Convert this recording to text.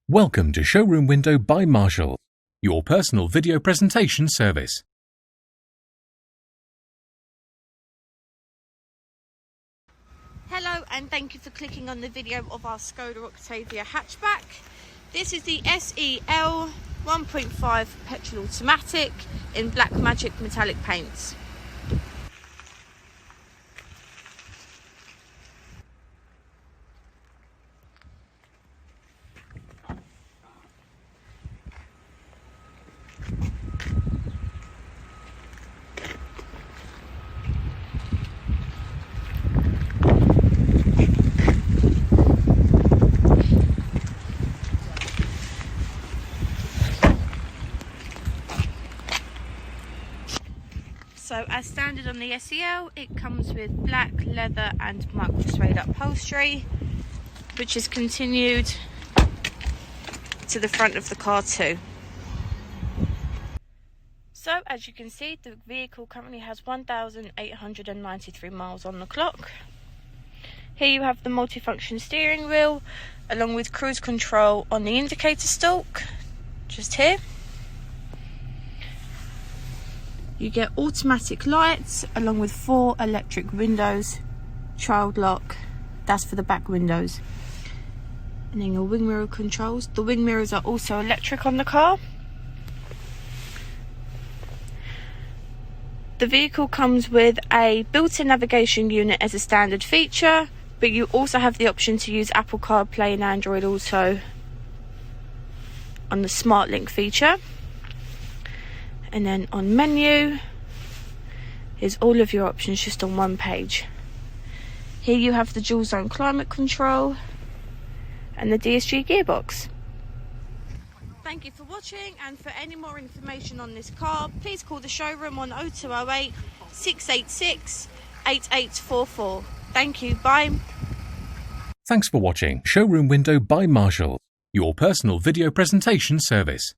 Welcome to Showroom Window by Marshall, your personal video presentation service. Hello and thank you for clicking on the video of our Skoda OCTAVIA hatchback. This is the SEL 1.5 petrol automatic in Black Magic metallic paints. So as standard on the SEL, it comes with black leather and micro suede upholstery, which is continued to the front of the car too. So as you can see, the vehicle currently has 1,893 miles on the clock. Here you have the multifunction steering wheel along with cruise control on the indicator stalk, just here. You get automatic lights along with 4 electric windows, child lock, that's for the back windows. And then your wing mirror controls. The wing mirrors are also electric on the car. The vehicle comes with a built-in navigation unit as a standard feature, but you also have the option to use Apple CarPlay and Android Auto on the Smart Link feature. And then on menu is all of your options just on one page. Here you have the dual zone climate control and the DSG gearbox. Thank you for watching, and for any more information on this car, please call the showroom on 0208 686 8844. Thank you, bye. Thanks for watching Showroom Window by Marshall, your personal video presentation service.